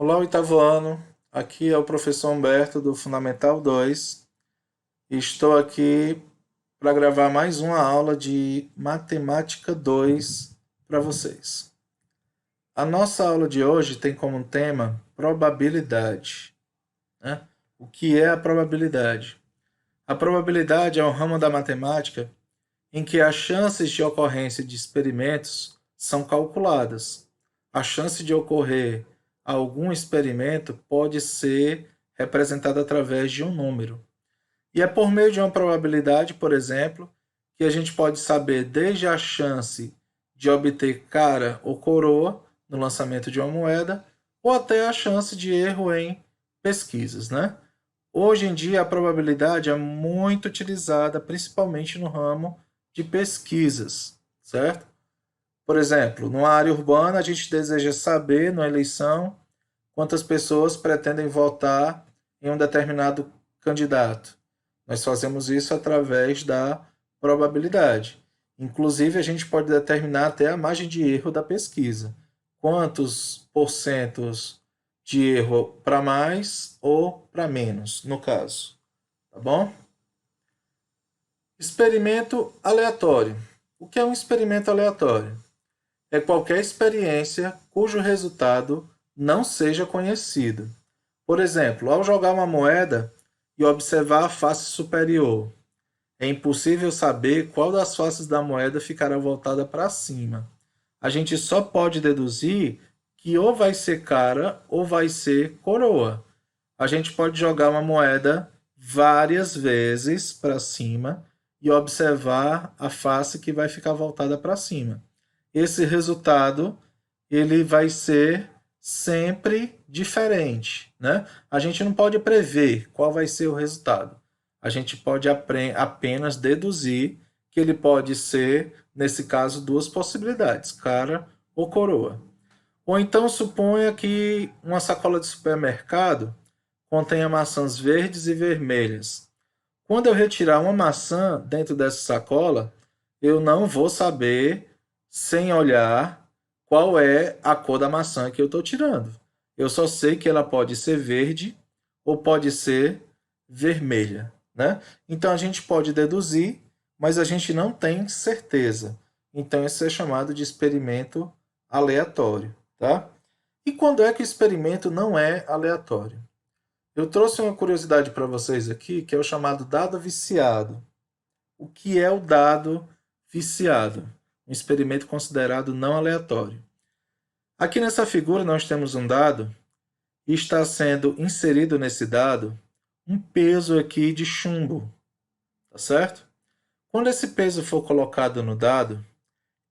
Olá, oitavo ano. Aqui é o professor Humberto do Fundamental 2. E estou aqui para gravar mais uma aula de Matemática 2 para vocês. A nossa aula de hoje tem como tema probabilidade, né? O que é a probabilidade? A probabilidade é um ramo da matemática em que as chances de ocorrência de experimentos são calculadas. A chance de ocorrer algum experimento pode ser representada através de um número. E é por meio de uma probabilidade, por exemplo, que a gente pode saber desde a chance de obter cara ou coroa no lançamento de uma moeda, ou até a chance de erro em pesquisas, né? Hoje em dia, a probabilidade é muito utilizada, principalmente no ramo de pesquisas, certo? Por exemplo, numa área urbana, a gente deseja saber, na eleição, quantas pessoas pretendem votar em um determinado candidato. Nós fazemos isso através da probabilidade. Inclusive, a gente pode determinar até a margem de erro da pesquisa. Quantos porcentos de erro para mais ou para menos, no caso. Tá bom? Experimento aleatório. O que é um experimento aleatório? É qualquer experiência cujo resultado não seja conhecido. Por exemplo, ao jogar uma moeda e observar a face superior, é impossível saber qual das faces da moeda ficará voltada para cima. A gente só pode deduzir que ou vai ser cara ou vai ser coroa. A gente pode jogar uma moeda várias vezes para cima e observar a face que vai ficar voltada para cima. Esse resultado ele vai ser sempre diferente, né? A gente não pode prever qual vai ser o resultado. A gente pode apenas deduzir que ele pode ser, nesse caso, duas possibilidades, cara ou coroa. Ou então suponha que uma sacola de supermercado contenha maçãs verdes e vermelhas. Quando eu retirar uma maçã dentro dessa sacola, eu não vou saber, sem olhar, qual é a cor da maçã que eu estou tirando. Eu só sei que ela pode ser verde ou pode ser vermelha, né? Então a gente pode deduzir, mas a gente não tem certeza. Então isso é chamado de experimento aleatório, tá? E quando é que o experimento não é aleatório? Eu trouxe uma curiosidade para vocês aqui, que é o chamado dado viciado. O que é o dado viciado? Um experimento considerado não aleatório. Aqui nessa figura nós temos um dado e está sendo inserido nesse dado um peso aqui de chumbo, tá certo? Quando esse peso for colocado no dado,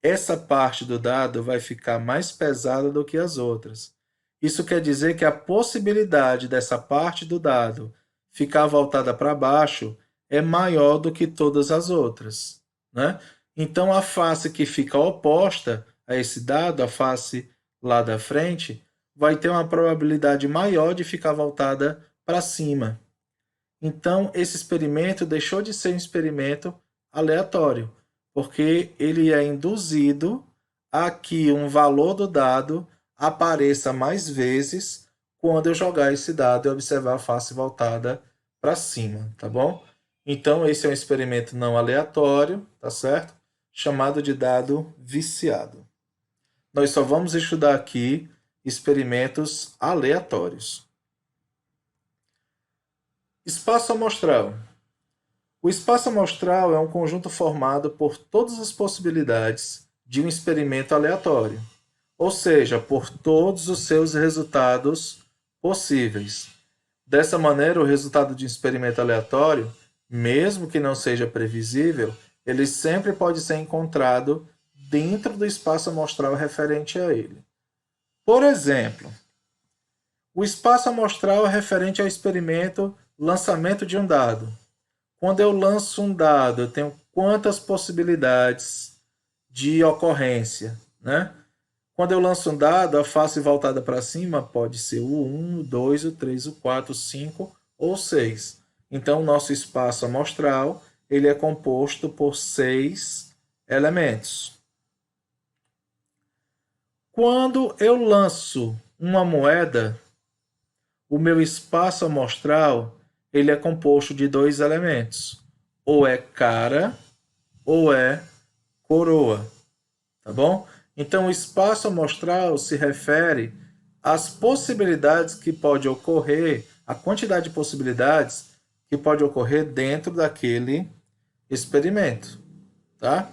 essa parte do dado vai ficar mais pesada do que as outras. Isso quer dizer que a possibilidade dessa parte do dado ficar voltada para baixo é maior do que todas as outras, né? Então a face que fica oposta a esse dado, a face lá da frente, vai ter uma probabilidade maior de ficar voltada para cima. Então esse experimento deixou de ser um experimento aleatório, porque ele é induzido a que um valor do dado apareça mais vezes quando eu jogar esse dado e observar a face voltada para cima, tá bom? Então, esse é um experimento não aleatório, tá certo? Chamado de dado viciado. Nós só vamos estudar aqui experimentos aleatórios. Espaço amostral. O espaço amostral é um conjunto formado por todas as possibilidades de um experimento aleatório, ou seja, por todos os seus resultados possíveis. Dessa maneira, o resultado de um experimento aleatório, mesmo que não seja previsível, ele sempre pode ser encontrado dentro do espaço amostral referente a ele. Por exemplo, o espaço amostral é referente ao experimento lançamento de um dado. Quando eu lanço um dado, eu tenho quantas possibilidades de ocorrência, né? Quando eu lanço um dado, a face voltada para cima pode ser o 1, o 2, o 3, o 4, o 5 ou 6. Então, o nosso espaço amostral ele é composto por 6 elementos. Quando eu lanço uma moeda, o meu espaço amostral ele é composto de dois elementos. Ou é cara ou é coroa, tá bom? Então, o espaço amostral se refere às possibilidades que pode ocorrer, a quantidade de possibilidades que pode ocorrer dentro daquele experimento, tá?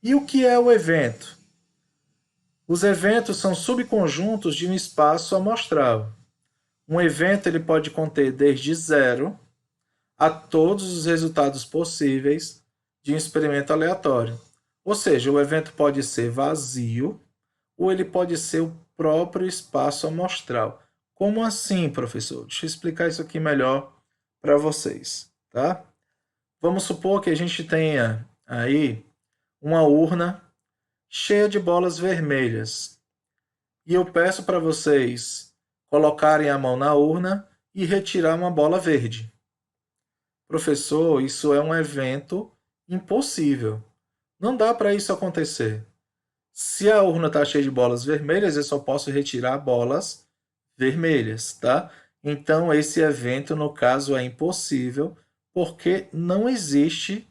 E o que é o evento? Os eventos são subconjuntos de um espaço amostral. Um evento ele pode conter desde zero a todos os resultados possíveis de um experimento aleatório. Ou seja, o evento pode ser vazio ou ele pode ser o próprio espaço amostral. Como assim, professor? Deixa eu explicar isso aqui melhor para vocês, tá? Vamos supor que a gente tenha aí uma urna cheia de bolas vermelhas. E eu peço para vocês colocarem a mão na urna e retirar uma bola verde. Professor, isso é um evento impossível. Não dá para isso acontecer. Se a urna está cheia de bolas vermelhas, eu só posso retirar bolas vermelhas, tá? Então, esse evento, no caso, é impossível, porque não existe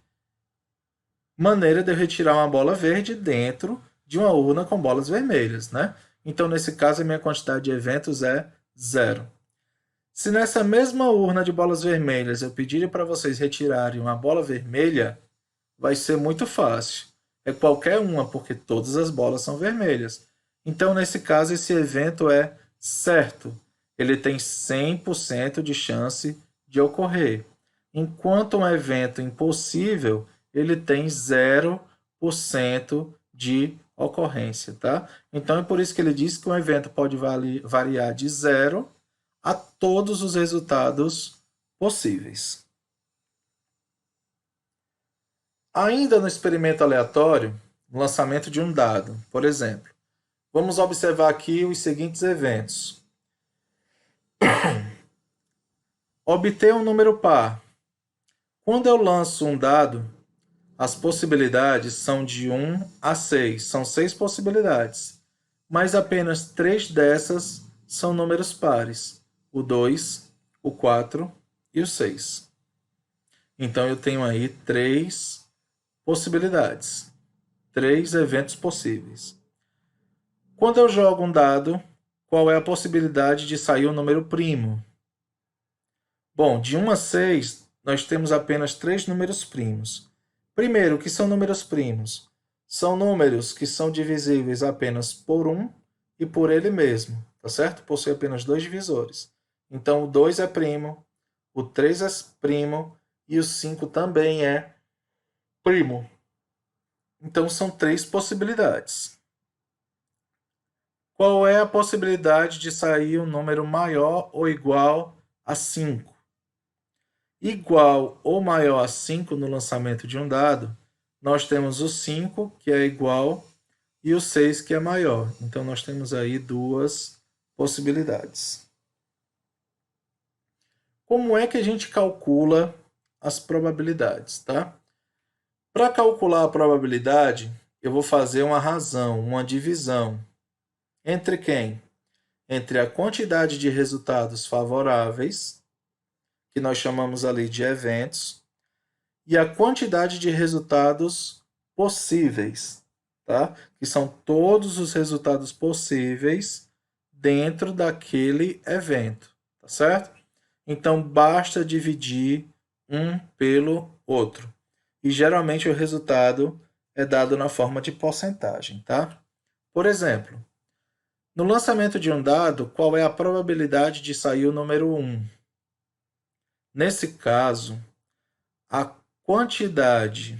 maneira de eu retirar uma bola verde dentro de uma urna com bolas vermelhas, né? Então, nesse caso, a minha quantidade de eventos é zero. Se nessa mesma urna de bolas vermelhas eu pedir para vocês retirarem uma bola vermelha, vai ser muito fácil. É qualquer uma, porque todas as bolas são vermelhas. Então, nesse caso, esse evento é certo. Ele tem 100% de chance de ocorrer. Enquanto um evento impossível, ele tem 0% de ocorrência, tá? Então, é por isso que ele diz que um evento pode variar de zero a todos os resultados possíveis. Ainda no experimento aleatório, no lançamento de um dado, por exemplo, vamos observar aqui os seguintes eventos. Obter um número par. Quando eu lanço um dado, as possibilidades são de 1 a 6. São 6 possibilidades. Mas apenas 3 dessas são números pares. O 2, o 4 e o 6. Então eu tenho aí 3 possibilidades. 3 eventos possíveis. Quando eu jogo um dado, qual é a possibilidade de sair um número primo? Bom, de 1 a 6, nós temos apenas 3 números primos. Primeiro, o que são números primos? São números que são divisíveis apenas por 1 e por ele mesmo, tá certo? Possui apenas 2 divisores. Então, o 2 é primo, o 3 é primo e o 5 também é primo. Então, são 3 possibilidades. Qual é a possibilidade de sair um número maior ou igual a 5? Igual ou maior a 5 no lançamento de um dado, nós temos o 5, que é igual, e o 6, que é maior. Então, nós temos aí duas possibilidades. Como é que a gente calcula as probabilidades, tá? Para calcular a probabilidade, eu vou fazer uma razão, uma divisão. Entre quem? Entre a quantidade de resultados favoráveis, que nós chamamos ali de eventos, e a quantidade de resultados possíveis, tá? Que são todos os resultados possíveis dentro daquele evento, tá certo? Então, basta dividir um pelo outro. E geralmente o resultado é dado na forma de porcentagem, tá? Por exemplo, no lançamento de um dado, qual é a probabilidade de sair o número 1? Nesse caso, a quantidade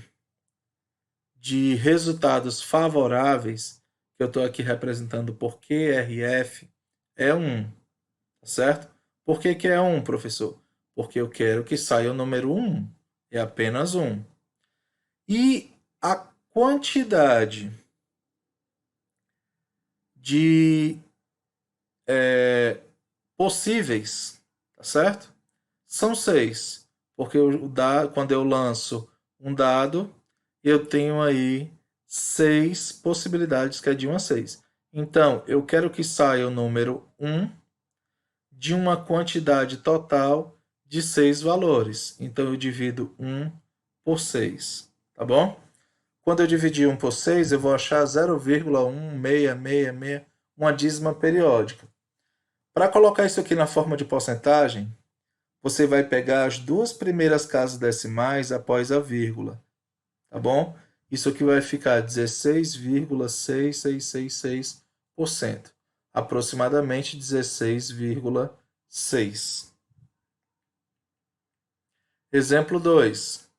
de resultados favoráveis, que eu estou aqui representando por QRF, é 1, tá certo? Por que é 1, professor? Porque eu quero que saia o número 1, é apenas 1. E a quantidade de possíveis, tá certo? São 6, porque quando eu lanço um dado, eu tenho aí 6 possibilidades, que é de 1 a 6. Então, eu quero que saia o número 1 de uma quantidade total de 6 valores. Então, eu divido 1 por 6, tá bom? Quando eu dividir 1 por 6, eu vou achar 0,1666, uma dízima periódica. Para colocar isso aqui na forma de porcentagem, você vai pegar as duas primeiras casas decimais após a vírgula, tá bom? Isso aqui vai ficar 16,6666%, aproximadamente 16,6. Exemplo 2.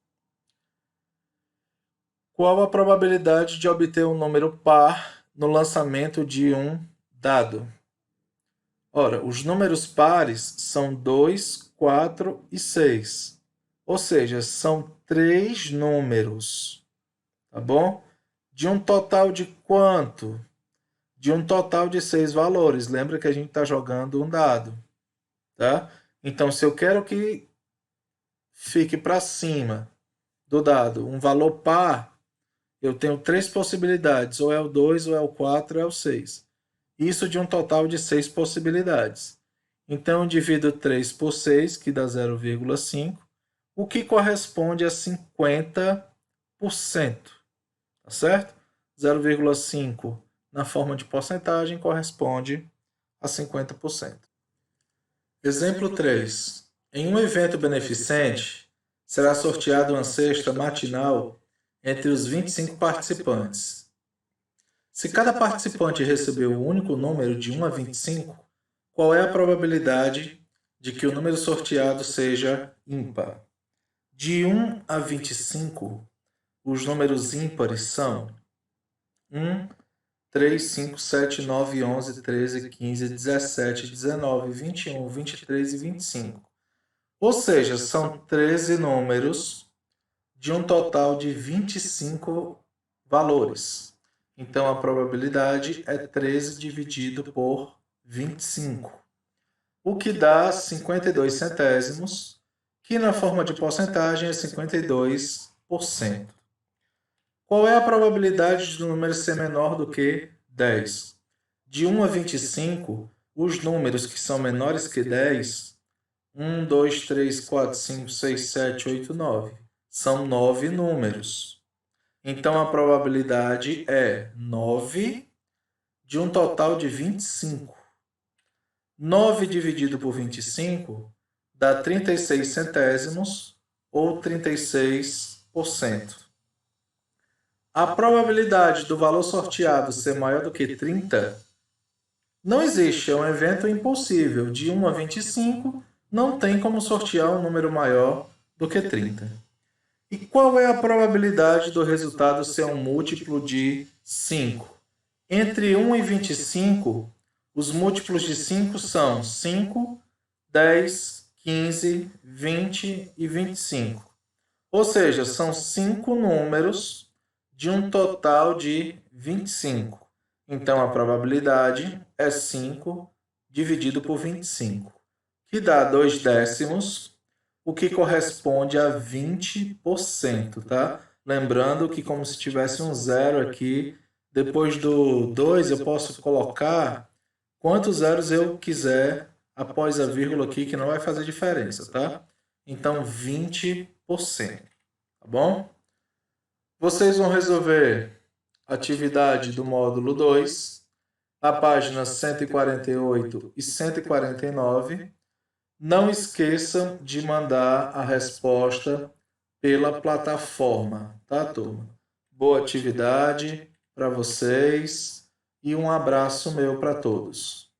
Qual a probabilidade de obter um número par no lançamento de um dado? Ora, os números pares são 2, 4 e 6. Ou seja, são 3 números. Tá bom? De um total de quanto? De um total de 6 valores. Lembra que a gente está jogando um dado. Tá? Então, se eu quero que fique para cima do dado um valor par, eu tenho 3 possibilidades. Ou é o 2, ou é o 4, ou é o 6. Isso de um total de 6 possibilidades. Então, eu divido 3 por 6, que dá 0,5, o que corresponde a 50%. Tá certo? 0,5 na forma de porcentagem corresponde a 50%. Exemplo 3. Em um evento beneficente, será sorteada uma cesta matinal entre os 25 participantes. Se cada participante recebeu o único número de 1 a 25, qual é a probabilidade de que o número sorteado seja ímpar? De 1 a 25, os números ímpares são 1, 3, 5, 7, 9, 11, 13, 15, 17, 19, 21, 23 e 25. Ou seja, são 13 números de um total de 25 valores. Então, a probabilidade é 13 dividido por 25, o que dá 52 centésimos, que na forma de porcentagem é 52%. Qual é a probabilidade do número ser menor do que 10? De 1 a 25, os números que são menores que 10, 1, 2, 3, 4, 5, 6, 7, 8, 9, são 9 números. Então, a probabilidade é 9 de um total de 25. 9 dividido por 25 dá 36 centésimos ou 36%. A probabilidade do valor sorteado ser maior do que 30 não existe, é um evento impossível. De 1 a 25 não tem como sortear um número maior do que 30. E qual é a probabilidade do resultado ser um múltiplo de 5? Entre 1 e 25, os múltiplos de 5 são 5, 10, 15, 20 e 25. Ou seja, são 5 números de um total de 25. Então, a probabilidade é 5 dividido por 25, que dá 2 décimos, o que corresponde a 20%, tá? Lembrando que como se tivesse um zero aqui, depois do 2 eu posso colocar quantos zeros eu quiser após a vírgula aqui, que não vai fazer diferença, tá? Então, 20%, tá bom? Vocês vão resolver a atividade do módulo 2, na página 148 e 149. Não esqueçam de mandar a resposta pela plataforma, tá, turma? Boa atividade para vocês e um abraço meu para todos.